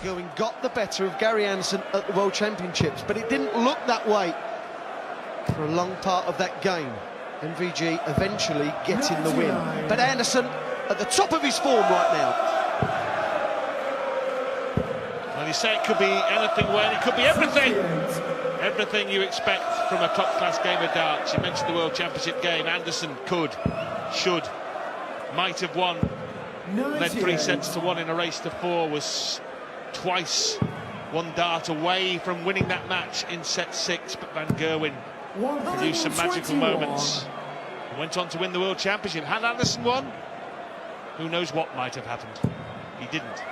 Gerwen got the better of Gary Anderson at the World Championships, but it didn't look that way for a long part of that game. MVG eventually getting the win, but Anderson at the top of his form right now. Well, you say it could be anything, Wayne, it could be everything. Everything you expect from a top-class game of darts. You mentioned the World Championship game. Anderson could, should, might have won. Led 3 sets to 1 in a race to 4, was twice one dart away from winning that match in set 6, but Van Gerwen produced some magical moments and went on to win the World Championship. Had Anderson won, who knows what might have happened. He didn't.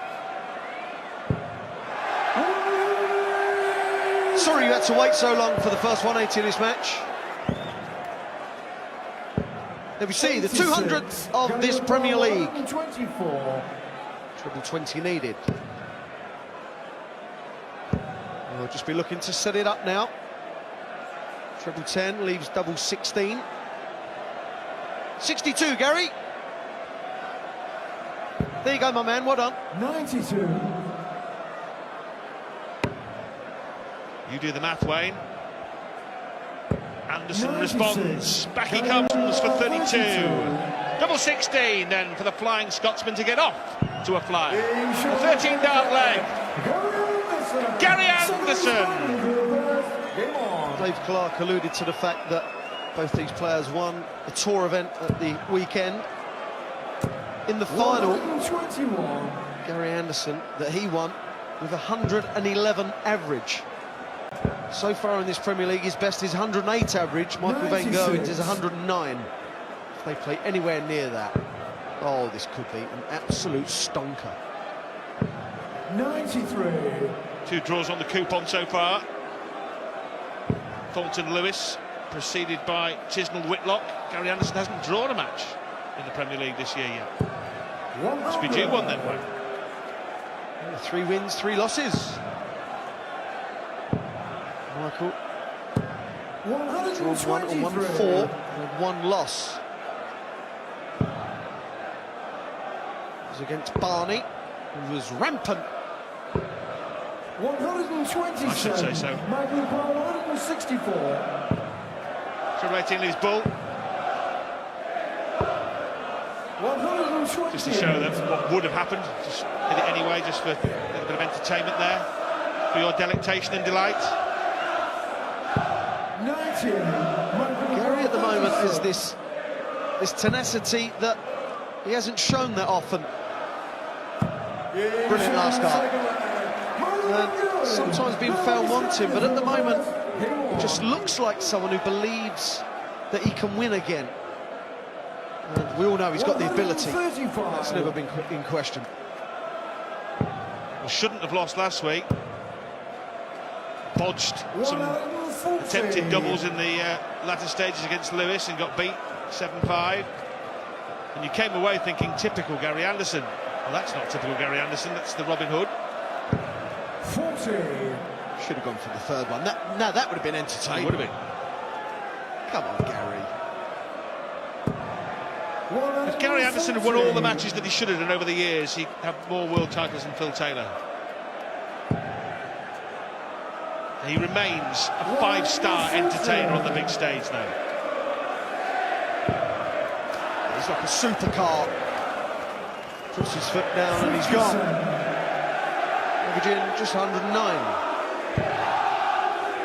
Sorry you had to wait so long for the first 180 in this match. There we see the 200th of this Premier League. Treble 20 needed. We'll just be looking to set it up now. Treble 10 leaves double 16. 62, Gary. There you go, my man, well done. 92. You do the math, Wayne. Anderson responds. Back he comes for 32. Double 16 then for the Flying Scotsman to get off to a fly. A 13-dart leg. Gary Anderson. Dave Clark alluded to the fact that both these players won a tour event at the weekend. In the final, Gary Anderson, that he won with 111 average. So far in this Premier League, his best is 108 average. Michael Van Gerwen's is 109. If they play anywhere near that, oh, this could be an absolute stonker. 93. 2 draws on the coupon so far. Thornton Lewis, preceded by Chisnell Whitlock. Gary Anderson hasn't drawn a match in the Premier League this year yet. Must be due one then, Wayne. 3 wins, 3 losses. Michael drawn 1 and 1 4 and 1 loss. It was against Barney, who was rampant. 127. I should say so. 164. Treble 18 leaves Bull. 120. Just to show them what would have happened. Just did it anyway, just for a little bit of entertainment there. For your delectation and delight. 90. Gary at the moment has this tenacity that he hasn't shown that often. Brilliant last start. Sometimes being found wanting, but at the moment he just looks like someone who believes that he can win again. And we all know he's got the ability. That's never been in question. Well, shouldn't have lost last week. Bodged some attempted doubles in the latter stages against Lewis and got beat 7-5. And you came away thinking, typical Gary Anderson. Well, that's not typical Gary Anderson, that's the Robin Hood. 40. Should have gone for the third one. That would have been entertaining. It would have been. Come on, Gary. If Gary Anderson had won all the matches that he should have done over the years, he'd have more world titles than Phil Taylor. He remains a 5-star entertainer on the big stage now. He's like a supercar. Puts his foot down and he's gone. Averaging just 109.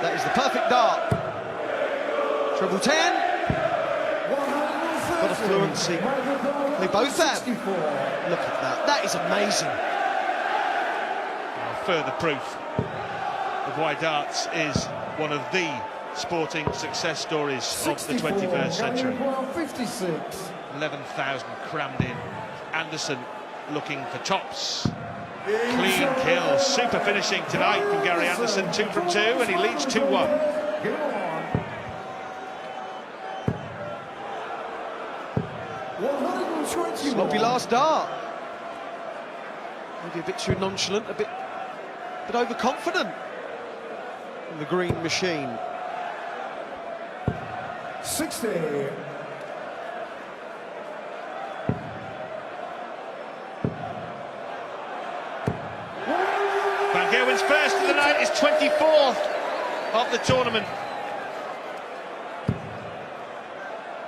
That is the perfect dart. Treble 10. Got a fluency. They both have. Look at that. That is amazing. Further proof of why darts is one of the sporting success stories of the 21st century. 11,000 crammed in. Anderson looking for tops. Clean kill, super finishing tonight from Gary Anderson, 2 from 2, and he leads 2-1. Sloppy last dart. Maybe a bit too nonchalant, a bit overconfident in the green machine. 60. Gerwen's first of the night is 24th of the tournament.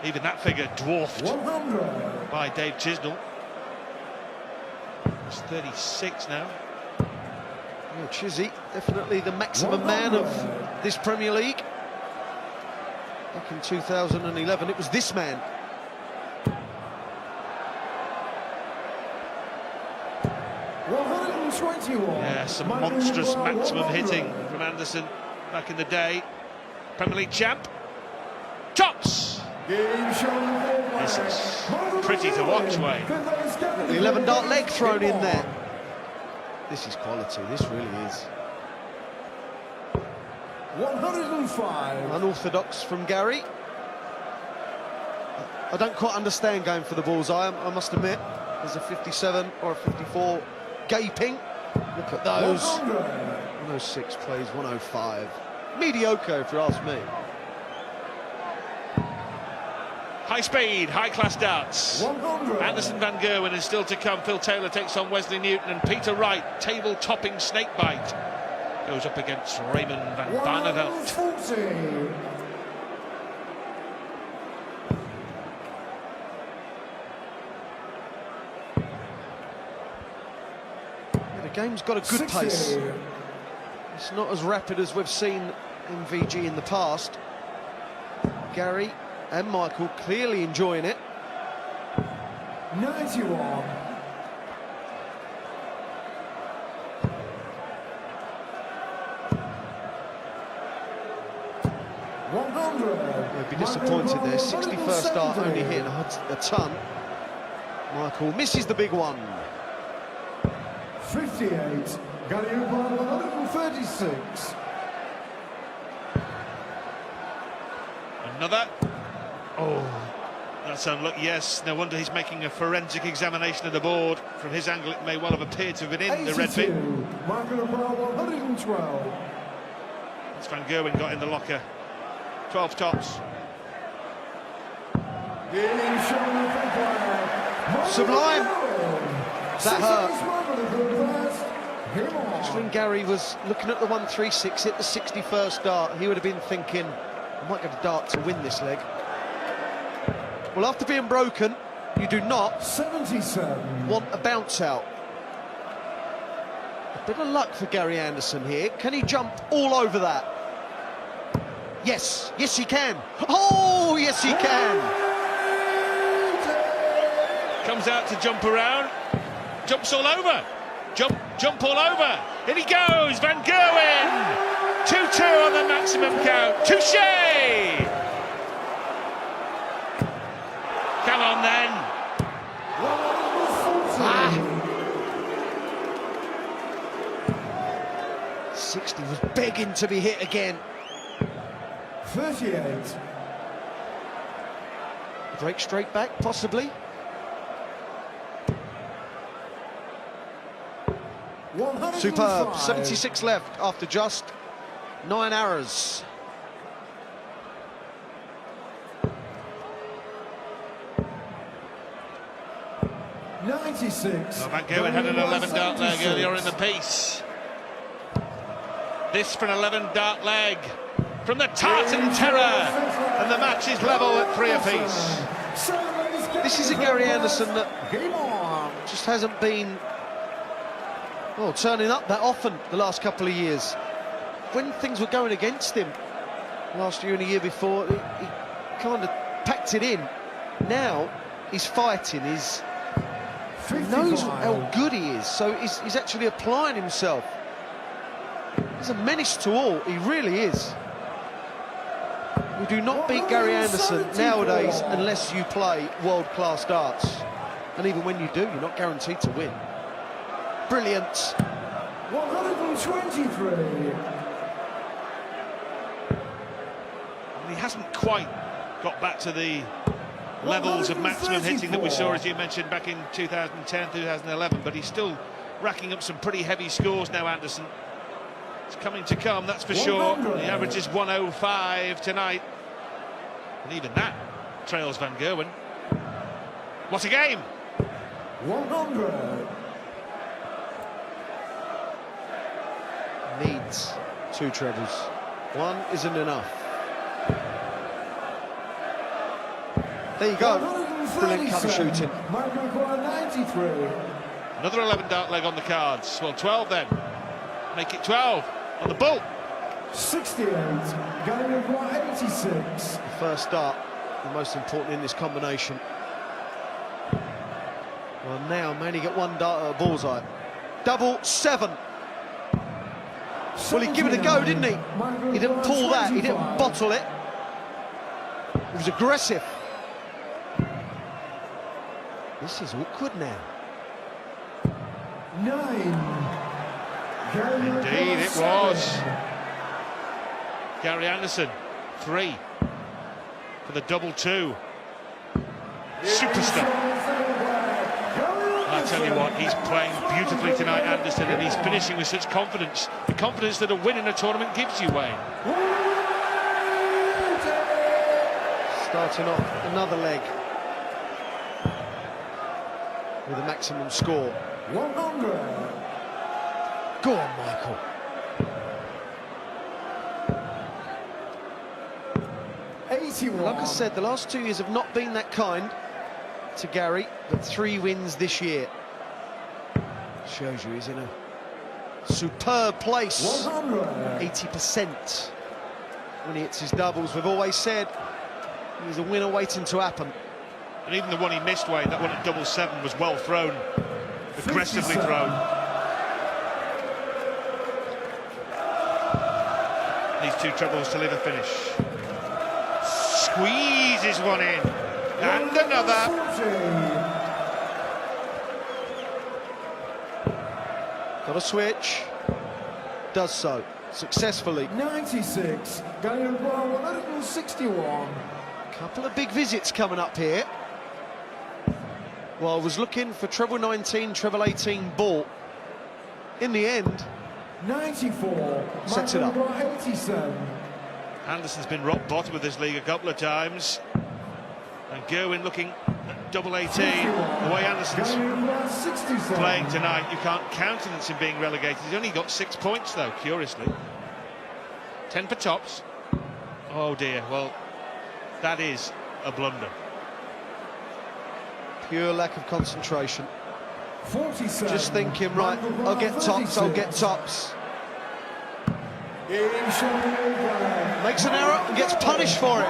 Even that figure dwarfed 100. by Dave Chisnell. He's 36 now. Yeah, Chizzy, definitely the maximum man of this Premier League. Back in 2011, it was this man. Yeah, some monstrous maximum hitting from Anderson back in the day. Premier League champ. Tops! This is pretty to watch, Wayne. The 11-dart leg thrown in there. This is quality, this really is. 105. Unorthodox from Gary. I don't quite understand going for the bullseye, I must admit. There's a 57 or a 54 gaping. Look at those. 106 plays 105. Mediocre, if you ask me. High speed, high class darts. 100. Anderson van Gerwen is still to come. Phil Taylor takes on Wesley Newton, and Peter Wright, table topping snakebite, goes up against Raymond van Barneveld. 140. The game's got a good 60. pace. It's not as rapid as we've seen in VG in the past. Gary and Michael clearly enjoying it. 91. They'd be disappointed there. 61st start, only hitting a ton. Michael misses the big one. 58. Gary O'Brien, 136. Another. Oh, that's unlucky. Yes, no wonder he's making a forensic examination of the board. From his angle, it may well have appeared to have been in the red bit. Michael O'Brien, 112. That's Van Gerwen got in the locker. 12 tops. Sublime. That hurt. Hurt. Just when Gary was looking at the 136, hit the 61st dart, he would have been thinking, I might get a dart to win this leg. Well, after being broken, you do not 77. want a bounce out. A bit of luck for Gary Anderson here. Can he jump all over that? Yes, yes he can. Oh, yes he can. Comes out to jump around. Jumps all over. Jump all over. In he goes, Van Gerwen. 2-2 on the maximum count. Touche! Come on then. 60 was begging to be hit again. 38. Break straight back, possibly. 105. Superb. 76 left after just 9 arrows. Well, Van Gerwen had an 11-dart leg earlier in the piece. This for an 11-dart leg from the Tartan Terror, and the match is level at 3 apiece. This is a Gary Anderson that just hasn't been, well, turning up that often the last couple of years. When things were going against him last year and the year before, he kind of packed it in. Now he's fighting, he knows how good he is, so he's actually applying himself. He's a menace to all, he really is. You do not beat Gary Anderson nowadays unless you play world-class darts. And even when you do, you're not guaranteed to win. Brilliant. 123. He hasn't quite got back to the levels of maximum hitting that we saw, as you mentioned, back in 2010, 2011, but he's still racking up some pretty heavy scores now, Anderson. It's coming to come, that's for sure. The average is 105 tonight. And even that trails Van Gerwen. What a game! 100. needs 2 trebles. 1 isn't enough. There you go. Brilliant cover shooting. 93. Another 11 dart leg on the cards. Well, 12 then. Make it 12 on the bull. 68. Going over 86. The first dart, the most important in this combination. Well, now Manny get 1 dart at a bullseye. Double 7. Well, he gave it a go, didn't he? He didn't pull that, he didn't bottle it. He was aggressive. This is awkward now. 9. Indeed, it was. Gary Anderson, 3 for the double 2. Superstar. I tell you what, he's playing beautifully tonight, Anderson, and he's finishing with such confidence. The confidence that a win in a tournament gives you, Wayne. Starting off another leg with a maximum score. 100. Go on, Michael. Like I said, the last 2 years have not been that kind to Gary, but 3 wins this year. Shows you he's in a superb place. 80% when he hits his doubles. We've always said he's a winner waiting to happen. And even the one he missed, Wayne, that one at double 7 was well thrown, aggressively thrown. These 2 trebles to live a finish. Squeezes one in, and another. Got a switch. Does so successfully. 96. Going over 161. Couple of big visits coming up here. Well, I was looking for treble 19, treble 18 ball. In the end, 94. Sets it up. 87. Anderson's been rock bottom of this league a couple of times. And Gerwen looking at double 18. The way Anderson's playing tonight, you can't countenance him being relegated. He's only got 6 points, though, curiously. 10 for tops. Oh, dear. Well, that is a blunder. pure lack of concentration. 47. Just thinking, right, I'll get tops, I'll get tops. Makes an error and gets punished for it.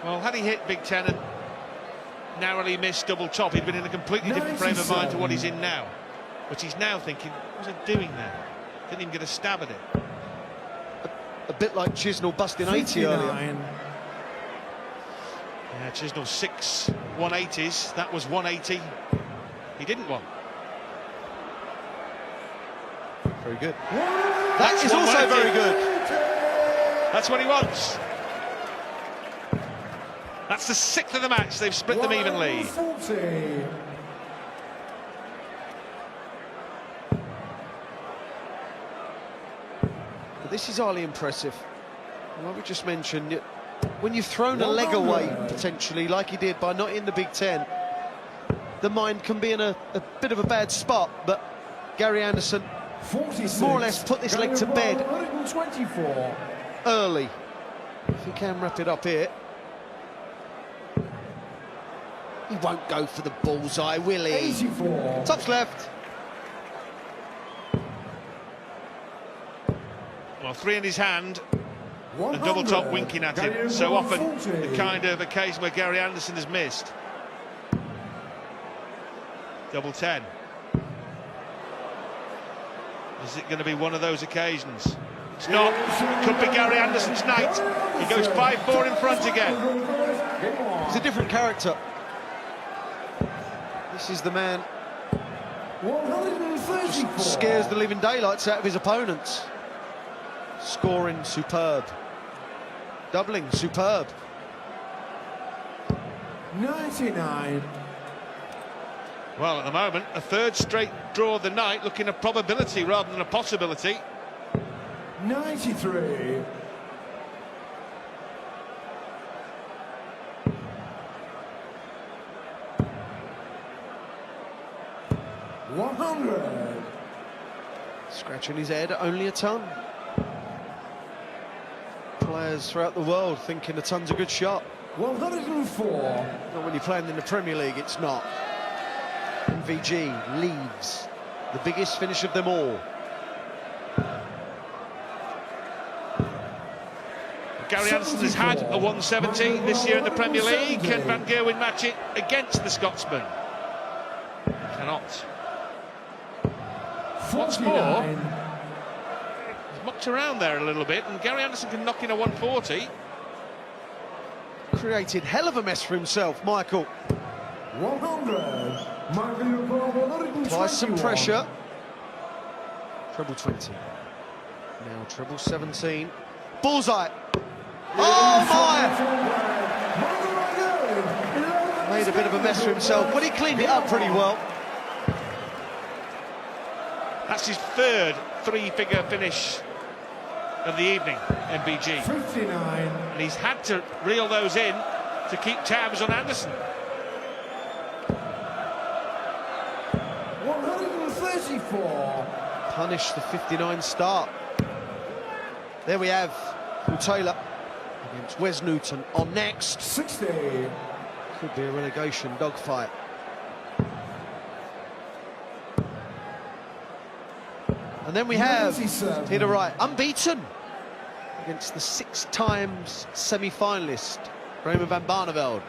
Well, had he hit Big Ten and narrowly missed double top, he'd been in a completely different frame of mind to what he's in now. But he's now thinking, what was I doing there? Didn't even get a stab at it. A bit like Chisnell busting 80 earlier. Yeah, Chisnell 6 180s. That was 180. He didn't want. Very good. That is also very good. That's what he wants. That's the 6th of the match. They've split them evenly. 40. But this is highly impressive. Like we just mentioned, when you've thrown a leg away, potentially, like he did by not in the Big Ten, the mind can be in a bit of a bad spot, but Gary Anderson 46. more or less put this leg to bed 124. early. If he can wrap it up here. He won't go for the bullseye, will he? 84. Tops left. Well, 3 in his hand. 100. And double top winking at him. Gary So often 140. the kind of occasion where Gary Anderson has missed. Double 10. Is it going to be one of those occasions? It's not. It could be Gary Anderson's night. He goes 5-4 in front again. He's a different character. This is the man who 134. scares the living daylights out of his opponents. Scoring superb. Doubling superb. 99. Well, at the moment, a 3rd straight draw of the night, looking a probability rather than a possibility. 93. 100. Scratching his head, only a ton. Players throughout the world thinking a ton's a good shot. 104. Not when you're playing in the Premier League, it's not. MVG leaves the biggest finish of them all. Gary Anderson has had a 170 this year in the Premier League. Can Van Gerwen match it against the Scotsman? Cannot. What's more, he's mucked around there a little bit, and Gary Anderson can knock in a 140. Created hell of a mess for himself, Michael. 100. Michael, Applies some pressure. Treble 20. Now treble 17. Bullseye. Oh my! Made a bit of a mess for himself, but he cleaned it up pretty well. That's his third three-figure finish of the evening, MBG. 59. And he's had to reel those in to keep tabs on Anderson. 134. Punish the 59 start. There we have Paul Taylor against Wes Newton on next. 60. Could be a relegation dogfight. And then we have Peter Wright, unbeaten against the 6 times semi-finalist Raymond van Barneveld.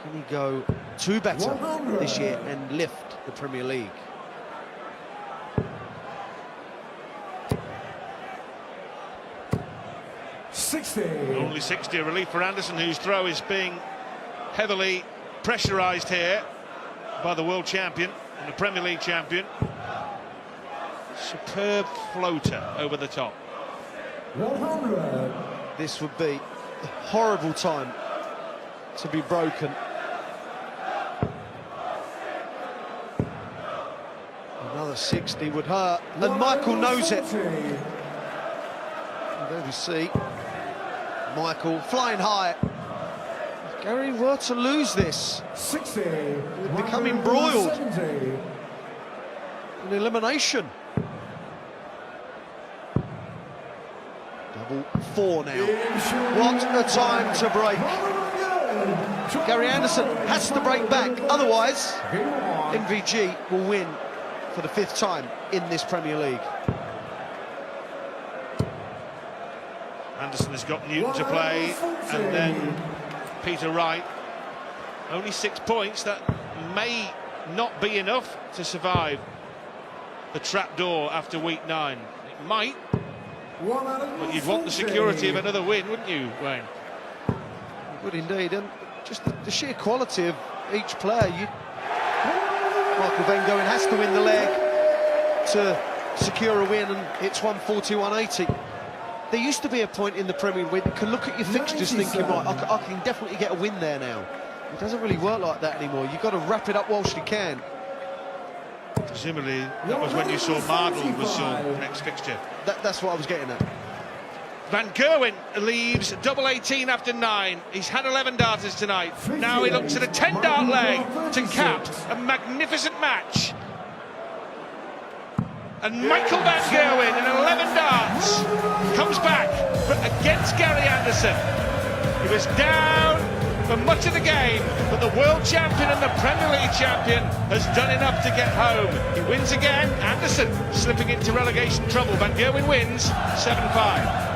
Can he go 2 better this year and lift the Premier League? Only 60, a relief for Anderson, whose throw is being heavily pressurised here by the world champion and the Premier League champion. Superb floater over the top. 100. This would be a horrible time to be broken. Another 60 would hurt, and Michael knows it. And there we see Michael flying high. If Gary were to lose this, 60. he'd become embroiled in elimination. Double 4 now. What a time to break. Gary Anderson has to break back, otherwise MVG will win for the 5th time in this Premier League. Anderson has got Newton to play, and then Peter Wright. Only 6 points. That may not be enough to survive the trapdoor after week 9. It might, but you'd want the security of another win, wouldn't you, Wayne? Would indeed, and just the sheer quality of each player. Michael Van Gerwen has to win the leg to secure a win, and it's 140, 180. There used to be a point in the Premier League where you can look at your fixtures thinking, right, I can definitely get a win there now. It doesn't really work like that anymore. You've got to wrap it up whilst you can. Presumably, that was when you saw Mardle was your next fixture. That's what I was getting at. Van Gerwen leaves double 18 after 9. He's had 11 darters tonight. Now he looks at a 10-dart leg to cap a magnificent match. And Michael Van Gerwen in 11 darts comes back, but against Gary Anderson. He was down for much of the game, but the world champion and the Premier League champion has done enough to get home. He wins again. Anderson slipping into relegation trouble. Van Gerwen wins 7-5.